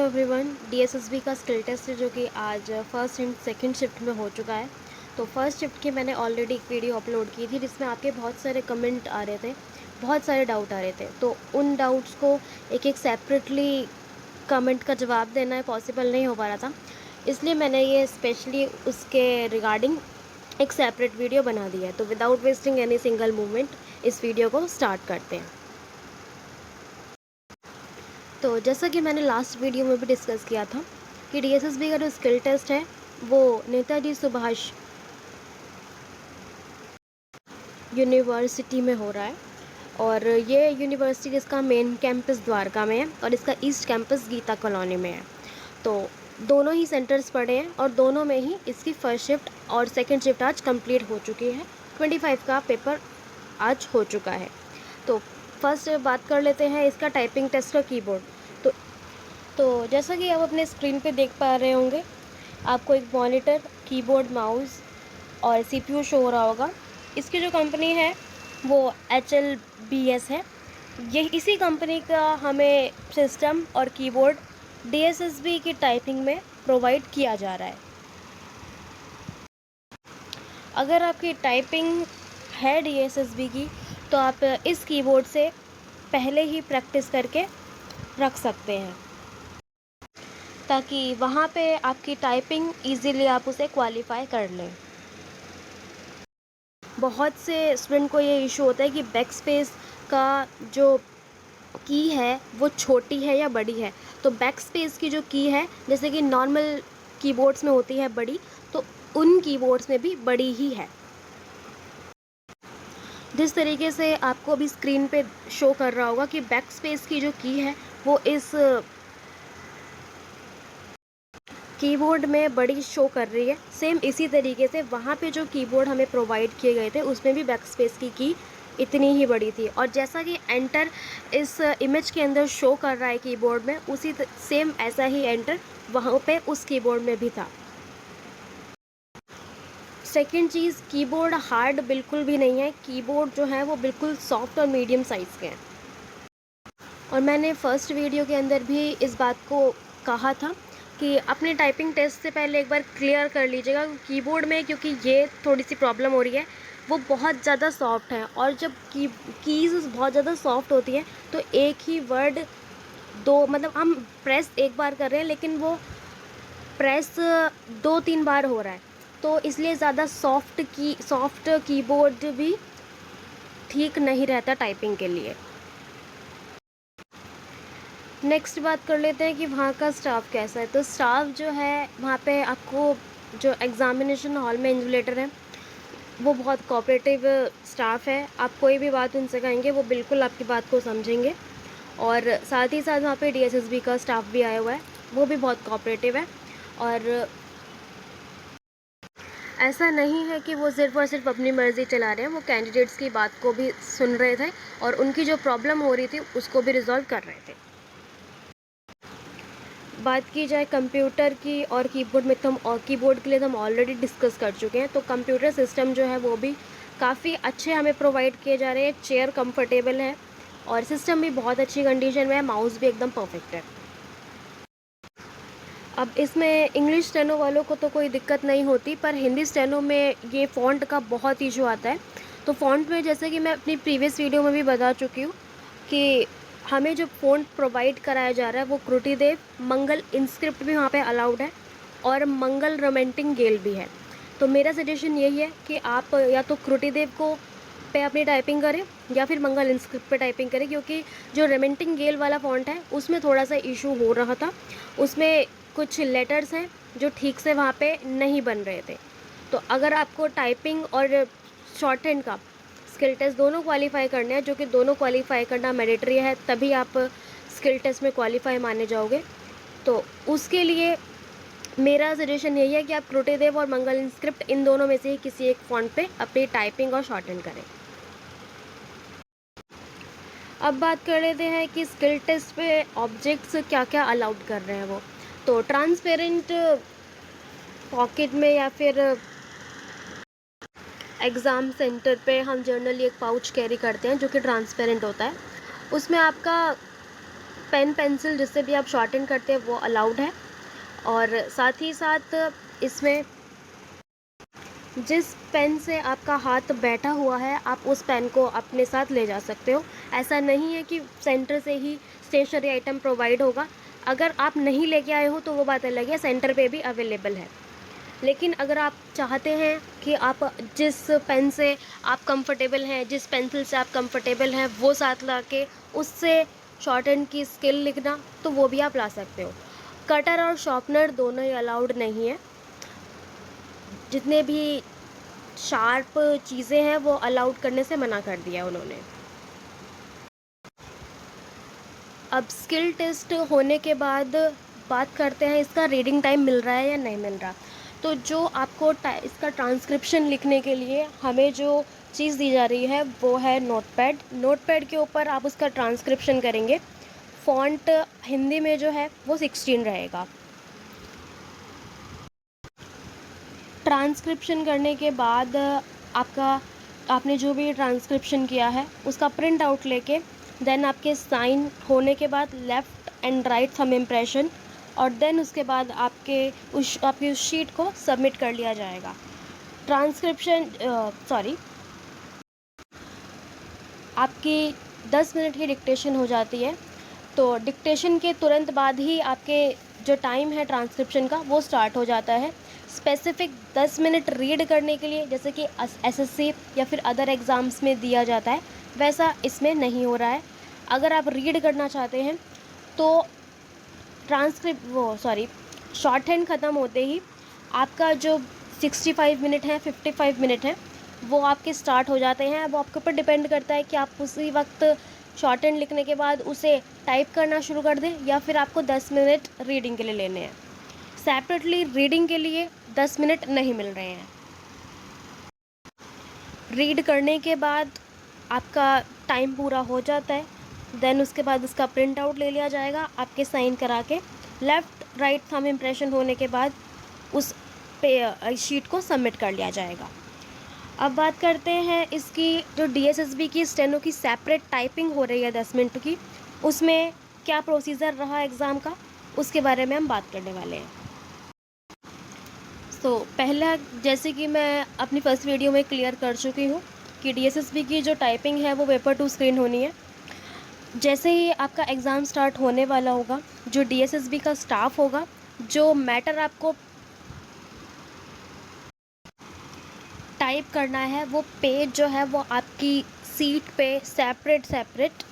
Everyone, DSSB का skill test है जो कि आज फर्स्ट एंड सेकंड शिफ्ट में हो चुका है। तो फर्स्ट शिफ्ट की मैंने ऑलरेडी एक वीडियो अपलोड की थी जिसमें आपके बहुत सारे कमेंट आ रहे थे, बहुत सारे डाउट आ रहे थे। तो उन डाउट्स को एक एक सेपरेटली कमेंट का जवाब देना पॉसिबल नहीं हो पा रहा था, इसलिए मैंने ये स्पेशली उसके रिगार्डिंग एक सेपरेट वीडियो बना दिया है। तो without wasting any single moment इस वीडियो को स्टार्ट करते हैं। तो जैसा कि मैंने लास्ट वीडियो में भी डिस्कस किया था कि डीएसएसबी का जो स्किल टेस्ट है वो नेताजी सुभाष यूनिवर्सिटी में हो रहा है। और ये यूनिवर्सिटी इसका मेन कैंपस द्वारका में है और इसका ईस्ट कैंपस गीता कॉलोनी में है। तो दोनों ही सेंटर्स पड़े हैं और दोनों में ही इसकी फर्स्ट शिफ्ट और सेकंड शिफ्ट आज कंप्लीट हो चुकी है। 25 का पेपर आज हो चुका है। तो फर्स्ट बात कर लेते हैं इसका टाइपिंग टेस्ट का कीबोर्ड। तो जैसा कि आप अपने स्क्रीन पे देख पा रहे होंगे, आपको एक मॉनिटर, कीबोर्ड, माउस और सीपीयू शो हो रहा होगा। इसकी जो कंपनी है वो HLBS है। ये इसी कंपनी का हमें सिस्टम और कीबोर्ड डीएसएसबी की टाइपिंग में प्रोवाइड किया जा रहा है। अगर आपकी टाइपिंग है डीएसएसबी की तो आप इस कीबोर्ड से पहले ही प्रैक्टिस करके रख सकते हैं ताकि वहाँ पे आपकी टाइपिंग इजीली आप उसे क्वालिफाई कर लें। बहुत से स्टूडेंट को ये इशू होता है कि बैक स्पेस का जो की है वो छोटी है या बड़ी है। तो बैक स्पेस की जो की है, जैसे कि नॉर्मल कीबोर्ड्स में होती है बड़ी, तो उन कीबोर्ड्स में भी बड़ी ही है। जिस तरीके से आपको अभी स्क्रीन पे शो कर रहा होगा कि बैक स्पेस की जो की है वो इस कीबोर्ड में बड़ी शो कर रही है, सेम इसी तरीके से वहाँ पे जो कीबोर्ड हमें प्रोवाइड किए गए थे उसमें भी बैक स्पेस की इतनी ही बड़ी थी। और जैसा कि एंटर इस इमेज के अंदर शो कर रहा है कीबोर्ड में, उसी सेम ऐसा ही एंटर वहाँ पे उस कीबोर्ड में भी था। सेकेंड चीज़, कीबोर्ड हार्ड बिल्कुल भी नहीं है। कीबोर्ड जो है वो बिल्कुल सॉफ्ट और मीडियम साइज़ के हैं। और मैंने फर्स्ट वीडियो के अंदर भी इस बात को कहा था कि अपने टाइपिंग टेस्ट से पहले एक बार क्लियर कर लीजिएगा कीबोर्ड में, क्योंकि ये थोड़ी सी प्रॉब्लम हो रही है, वो बहुत ज़्यादा सॉफ्ट है। और जब कीज़ बहुत ज़्यादा सॉफ्ट होती है तो एक ही वर्ड दो, मतलब हम प्रेस एक बार कर रहे हैं लेकिन वो प्रेस 2-3 बार हो रहा है, तो इसलिए ज़्यादा सॉफ्ट कीबोर्ड भी ठीक नहीं रहता टाइपिंग के लिए। नेक्स्ट बात कर लेते हैं कि वहाँ का स्टाफ कैसा है। तो स्टाफ जो है वहाँ पे आपको, जो एग्ज़ामिनेशन हॉल में इन्विजिलेटर हैं वो बहुत कोऑपरेटिव स्टाफ है। आप कोई भी बात उनसे कहेंगे वो बिल्कुल आपकी बात को समझेंगे। और साथ ही साथ वहाँ पे डीएसएसबी का स्टाफ भी आया हुआ है, वो भी बहुत कोऑपरेटिव है। और ऐसा नहीं है कि वो सिर्फ़ और सिर्फ अपनी मर्ज़ी चला रहे हैं, वो कैंडिडेट्स की बात को भी सुन रहे थे और उनकी जो प्रॉब्लम हो रही थी उसको भी रिज़ॉल्व कर रहे थे। बात की जाए कंप्यूटर की और कीबोर्ड में, तो हम कीबोर्ड के लिए तो हम ऑलरेडी डिस्कस कर चुके हैं। तो कंप्यूटर सिस्टम जो है वो भी काफ़ी अच्छे हमें प्रोवाइड किए जा रहे हैं। चेयर कंफर्टेबल है और सिस्टम भी बहुत अच्छी कंडीशन में है, माउस भी एकदम परफेक्ट है। अब इसमें इंग्लिश स्टेनो वालों को तो कोई दिक्कत नहीं होती, पर हिंदी स्टेनो में ये फ़ॉन्ट का बहुत इशू आता है। तो फ़ॉन्ट में, जैसे कि मैं अपनी प्रीवियस वीडियो में भी बता चुकी हूँ कि हमें जो फ़ॉन्ट प्रोवाइड कराया जा रहा है वो कृतिदेव, मंगल इंस्क्रिप्ट भी वहाँ पे अलाउड है और मंगल रोमेंटिंग गेल भी है। तो मेरा सजेशन यही है कि आप या तो कृतिदेव को पे अपनी टाइपिंग करें या फिर मंगल इंस्क्रिप्ट पे टाइपिंग करें, क्योंकि जो रोमेंटिंग गेल वाला फ़ॉन्ट है उसमें थोड़ा सा इशू हो रहा था। उसमें कुछ लेटर्स हैं जो ठीक से वहाँ पे नहीं बन रहे थे। तो अगर आपको टाइपिंग और शॉर्ट हैंड का स्किल टेस्ट दोनों क्वालिफाई करने हैं, जो कि दोनों क्वालिफाई करना मैंडेटरी है, तभी आप स्किल टेस्ट में क्वालिफाई माने जाओगे। तो उसके लिए मेरा सजेशन यही है कि आप कृतिदेव और मंगल इंस्क्रिप्ट इन दोनों में से ही किसी एक फ़ॉन्ट पे अपनी टाइपिंग और शॉर्ट हैंड करें। अब बात कर लेते हैं कि स्किल टेस्ट पे ऑब्जेक्ट्स क्या क्या अलाउड कर रहे हैं वो। तो ट्रांसपेरेंट पॉकेट में या फिर एग्ज़ाम सेंटर पे हम जनरली एक पाउच कैरी करते हैं जो कि ट्रांसपेरेंट होता है। उसमें आपका पेन पेंसिल जिससे भी आप शॉर्टन करते हैं वो अलाउड है। और साथ ही साथ इसमें जिस पेन से आपका हाथ बैठा हुआ है आप उस पेन को अपने साथ ले जा सकते हो। ऐसा नहीं है कि सेंटर से ही स्टेशनरी आइटम प्रोवाइड होगा। अगर आप नहीं लेके आए हो तो वो बात अलग है, सेंटर पे भी अवेलेबल है। लेकिन अगर आप चाहते हैं कि आप जिस पेन से आप कंफर्टेबल हैं, जिस पेंसिल से आप कंफर्टेबल हैं वो साथ ला के उससे शॉर्ट हैंड की स्किल लिखना, तो वो भी आप ला सकते हो। कटर और शॉर्पनर दोनों ही अलाउड नहीं है। जितने भी शार्प चीज़ें हैं वो अलाउड करने से मना कर दिया उन्होंने। अब स्किल टेस्ट होने के बाद बात करते हैं इसका रीडिंग टाइम मिल रहा है या नहीं मिल रहा। तो जो आपको इसका ट्रांसक्रिप्शन लिखने के लिए हमें जो चीज़ दी जा रही है वो है नोटपैड। नोटपैड के ऊपर आप उसका ट्रांसक्रिप्शन करेंगे। फ़ॉन्ट हिंदी में जो है वो 16 रहेगा। ट्रांसक्रिप्शन करने के बाद आपने जो भी ट्रांसक्रिप्शन किया है उसका प्रिंट आउट लेके देन आपके साइन होने के बाद left and right thumb impression और देन उसके बाद आपकी उस शीट को सबमिट कर लिया जाएगा। ट्रांसक्रिप्शन आपकी 10 मिनट की डिक्टेशन हो जाती है। तो डिक्टेशन के तुरंत बाद ही आपके जो टाइम है ट्रांसक्रिप्शन का वो स्टार्ट हो जाता है। स्पेसिफ़िक 10 मिनट रीड करने के लिए जैसे कि एसएससी या फिर अदर एग्ज़ाम्स में दिया जाता है, वैसा इसमें नहीं हो रहा है। अगर आप रीड करना चाहते हैं तो शॉर्ट हैंड ख़त्म होते ही आपका जो 65 मिनट है, 55 मिनट है, वो आपके स्टार्ट हो जाते हैं। वो आपके ऊपर डिपेंड करता है कि आप उसी वक्त शॉर्ट हैंड लिखने के बाद उसे टाइप करना शुरू कर दें या फिर आपको 10 मिनट रीडिंग के लिए लेने हैं। सेपरेटली रीडिंग के लिए 10 मिनट नहीं मिल रहे हैं। रीड करने के बाद आपका टाइम पूरा हो जाता है। देन उसके बाद उसका प्रिंट आउट ले लिया जाएगा आपके साइन करा के। लेफ़्ट राइट थंब इम्प्रेशन होने के बाद उस पे शीट को सबमिट कर लिया जाएगा। अब बात करते हैं इसकी जो डीएसएसबी की स्टेनो की सेपरेट टाइपिंग हो रही है 10 मिनट की, उसमें क्या प्रोसीजर रहा एग्ज़ाम का, उसके बारे में हम बात करने वाले हैं। तो पहला, जैसे कि मैं अपनी फर्स्ट वीडियो में क्लियर कर चुकी हूँ कि डीएसएसबी की जो टाइपिंग है वो पेपर टू स्क्रीन होनी है। जैसे ही आपका एग्ज़ाम स्टार्ट होने वाला होगा, जो डीएसएसबी का स्टाफ होगा, जो मैटर आपको टाइप करना है वो पेज जो है वो आपकी सीट पे सेपरेट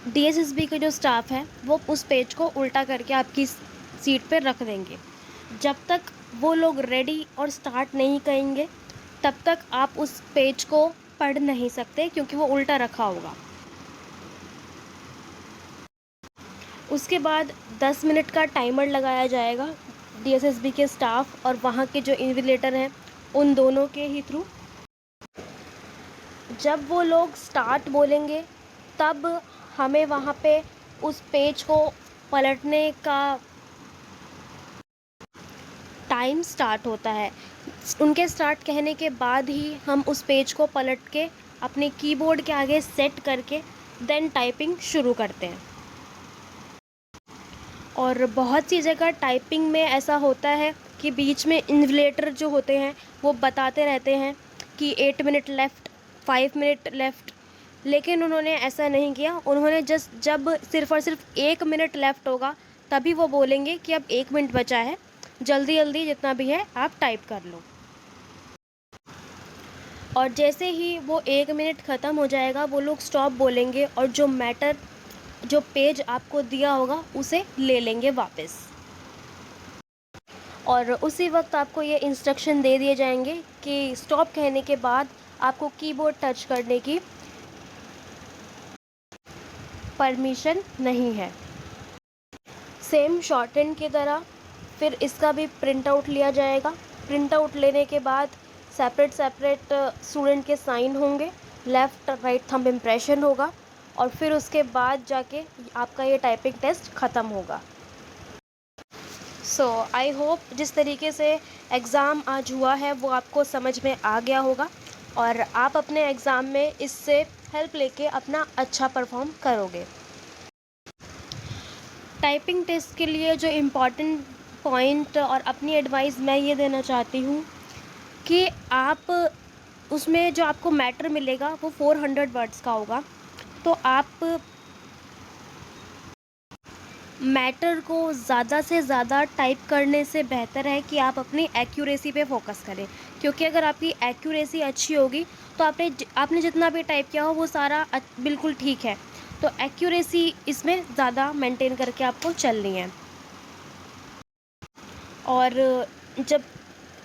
डीएसएसबी के जो स्टाफ है वो उस पेज को उल्टा करके आपकी सीट पे रख देंगे। जब तक वो लोग रेडी और स्टार्ट नहीं करेंगे तब तक आप उस पेज को पढ़ नहीं सकते क्योंकि वो उल्टा रखा होगा। उसके बाद 10 मिनट का टाइमर लगाया जाएगा डीएसएसबी के स्टाफ और वहाँ के जो इन्विजिलेटर हैं उन दोनों के ही थ्रू। जब वो लोग स्टार्ट बोलेंगे तब हमें वहाँ पे उस पेज को पलटने का टाइम स्टार्ट होता है। उनके स्टार्ट कहने के बाद ही हम उस पेज को पलट के अपने कीबोर्ड के आगे सेट करके देन टाइपिंग शुरू करते हैं। और बहुत सी जगह टाइपिंग में ऐसा होता है कि बीच में इन्विजिलेटर जो होते हैं वो बताते रहते हैं कि 8 मिनट लेफ़्ट, 5 मिनट लेफ़्ट, लेकिन उन्होंने ऐसा नहीं किया। उन्होंने जब सिर्फ़ और सिर्फ 1 मिनट लेफ़्ट होगा तभी वो बोलेंगे कि अब 1 मिनट बचा है, जल्दी जल्दी जितना भी है आप टाइप कर लो। और जैसे ही वो 1 मिनट ख़त्म हो जाएगा वो लोग स्टॉप बोलेंगे और जो पेज आपको दिया होगा उसे ले लेंगे वापस। और उसी वक्त आपको ये इंस्ट्रक्शन दे दिए जाएंगे कि स्टॉप कहने के बाद आपको कीबोर्ड टच करने की परमिशन नहीं है। सेम शॉर्ट हैंड की तरह फिर इसका भी प्रिंट आउट लिया जाएगा। प्रिंट आउट लेने के बाद सेपरेट स्टूडेंट के साइन होंगे, लेफ़्ट राइट थंब इम्प्रेशन होगा और फिर उसके बाद जाके आपका ये टाइपिंग टेस्ट ख़त्म होगा। सो आई होप जिस तरीके से एग्ज़ाम आज हुआ है वो आपको समझ में आ गया होगा और आप अपने एग्ज़ाम में इससे हेल्प लेके अपना अच्छा परफॉर्म करोगे। टाइपिंग टेस्ट के लिए जो इम्पोर्टेंट पॉइंट और अपनी एडवाइस मैं ये देना चाहती हूँ कि आप उसमें जो आपको मैटर मिलेगा वो 400 वर्ड्स का होगा। तो आप मैटर को ज़्यादा से ज़्यादा टाइप करने से बेहतर है कि आप अपनी एक्यूरेसी पे फोकस करें, क्योंकि अगर आपकी एक्यूरेसी अच्छी होगी तो आपने जितना भी टाइप किया हो वो सारा बिल्कुल ठीक है। तो एक्यूरेसी इसमें ज़्यादा मेंटेन करके आपको चलनी है। और जब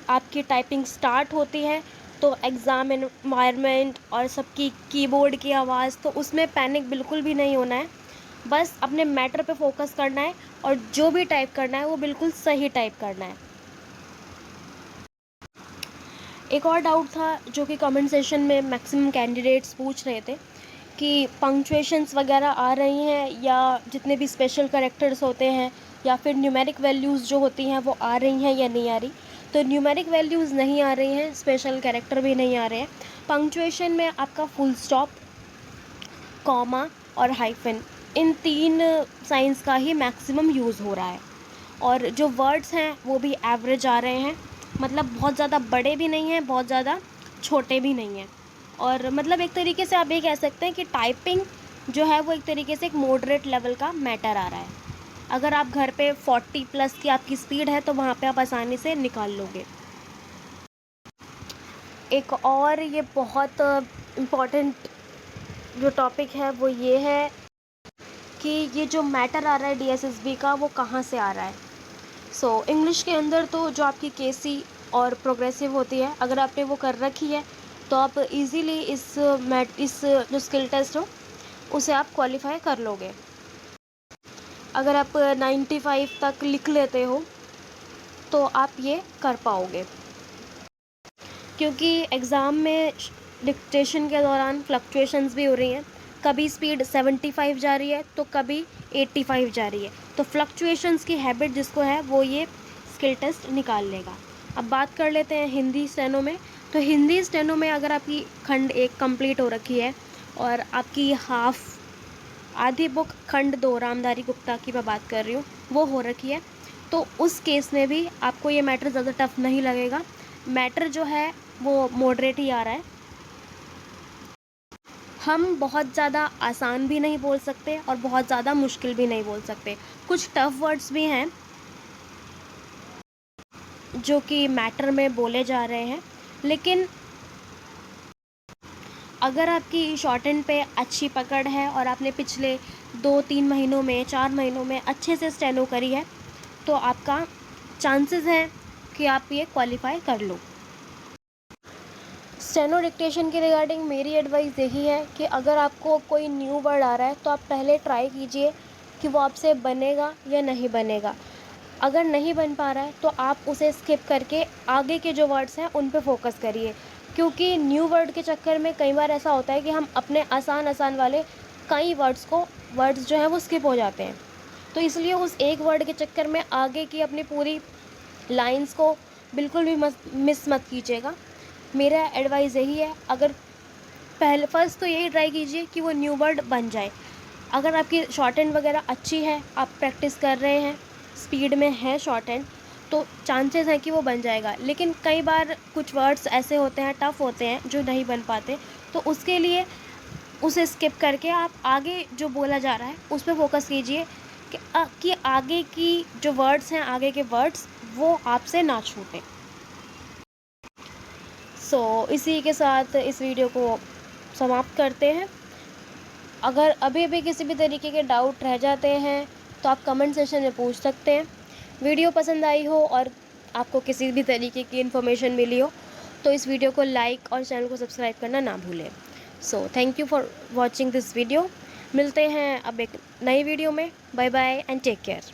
आपकी टाइपिंग स्टार्ट होती है तो एग्ज़ाम एनवायरनमेंट और सबकी कीबोर्ड की आवाज़, तो उसमें पैनिक बिल्कुल भी नहीं होना है। बस अपने मैटर पे फोकस करना है और जो भी टाइप करना है वो बिल्कुल सही टाइप करना है। एक और डाउट था जो कि कमेंट सेशन में मैक्सिमम कैंडिडेट्स पूछ रहे थे कि पंक्चुएशंस वगैरह आ रही हैं या जितने भी स्पेशल कैरेक्टर्स होते हैं या फिर न्यूमेरिक वैल्यूज़ जो होती हैं वो आ रही हैं या नहीं आ रही। तो न्यूमेरिक वैल्यूज़ नहीं आ रही हैं, स्पेशल कैरेक्टर भी नहीं आ रहे हैं। पंक्चुएशन में आपका फुल स्टॉप, कॉमा और हाइफन, इन 3 साइंस का ही मैक्सिमम यूज़ हो रहा है। और जो वर्ड्स हैं वो भी एवरेज आ रहे हैं, मतलब बहुत ज़्यादा बड़े भी नहीं हैं, बहुत ज़्यादा छोटे भी नहीं हैं। और मतलब एक तरीके से आप ये कह सकते हैं कि टाइपिंग जो है वो एक तरीके से एक मॉडरेट लेवल का मैटर आ रहा है। अगर आप घर पे 40 प्लस की आपकी स्पीड है तो वहाँ पे आप आसानी से निकाल लोगे। एक और ये बहुत इम्पॉर्टेंट जो टॉपिक है वो ये है कि ये जो मैटर आ रहा है DSSB का वो कहाँ से आ रहा है। इंग्लिश के अंदर तो जो आपकी केसी और प्रोग्रेसिव होती है, अगर आपने वो कर रखी है तो आप इजीली इस जो स्किल टेस्ट हो उसे आप क्वालिफाई कर लोगे। अगर आप 95 तक लिख लेते हो तो आप ये कर पाओगे, क्योंकि एग्ज़ाम में डिक्टेशन के दौरान फ्लक्चुएशंस भी हो रही हैं। कभी स्पीड 75 जा रही है तो कभी 85 जा रही है। तो फ्लक्चुएशंस की हैबिट जिसको है वो ये स्किल टेस्ट निकाल लेगा। अब बात कर लेते हैं हिंदी स्टेनो में। तो हिंदी स्टेनो में अगर आपकी खंड 1 कंप्लीट हो रखी है और आपकी आधी बुक खंड 2 रामधारी गुप्ता की मैं बात कर रही हूँ वो हो रखी है, तो उस केस में भी आपको ये मैटर ज़्यादा टफ नहीं लगेगा। मैटर जो है वो मॉडरेट ही आ रहा है। हम बहुत ज़्यादा आसान भी नहीं बोल सकते और बहुत ज़्यादा मुश्किल भी नहीं बोल सकते। कुछ टफ वर्ड्स भी हैं जो कि मैटर में बोले जा रहे हैं, लेकिन अगर आपकी शॉर्ट हैंड पे अच्छी पकड़ है और आपने पिछले 2-3 महीनों में 4 महीनों में अच्छे से स्टेनो करी है तो आपका चांसेस हैं कि आप ये क्वालिफाई कर लो। स्टेनो डिक्टेशन के रिगार्डिंग मेरी एडवाइस यही है कि अगर आपको कोई न्यू वर्ड आ रहा है तो आप पहले ट्राई कीजिए कि वो आपसे बनेगा या नहीं बनेगा। अगर नहीं बन पा रहा है तो आप उसे स्किप करके आगे के जो वर्ड्स हैं उन पे फोकस करिए, क्योंकि न्यू वर्ड के चक्कर में कई बार ऐसा होता है कि हम अपने आसान वाले कई वर्ड्स जो हैं वो स्किप हो जाते हैं। तो इसलिए उस एक वर्ड के चक्कर में आगे की अपनी पूरी लाइंस को बिल्कुल भी मिस मत कीजिएगा। मेरा एडवाइस यही है, अगर फर्स्ट तो यही ट्राई कीजिए कि वो न्यू वर्ड बन जाए। अगर आपकी शॉर्ट हैंड वगैरह अच्छी है, आप प्रैक्टिस कर रहे हैं, स्पीड में है शॉर्ट हैंड, तो चांसेस हैं कि वो बन जाएगा। लेकिन कई बार कुछ वर्ड्स ऐसे होते हैं, टफ़ होते हैं, जो नहीं बन पाते, तो उसके लिए उसे स्किप करके आप आगे जो बोला जा रहा है उस पर फोकस कीजिए कि आगे की जो वर्ड्स हैं, आगे के वर्ड्स वो आपसे ना छूटें। इसी के साथ इस वीडियो को समाप्त करते हैं। अगर अभी भी किसी भी तरीके के डाउट रह जाते हैं तो आप कमेंट सेशन में पूछ सकते हैं। वीडियो पसंद आई हो और आपको किसी भी तरीके की इन्फॉर्मेशन मिली हो तो इस वीडियो को लाइक और चैनल को सब्सक्राइब करना ना भूलें। Thank you for watching this video. मिलते हैं अब एक नई वीडियो में। Bye bye and take care.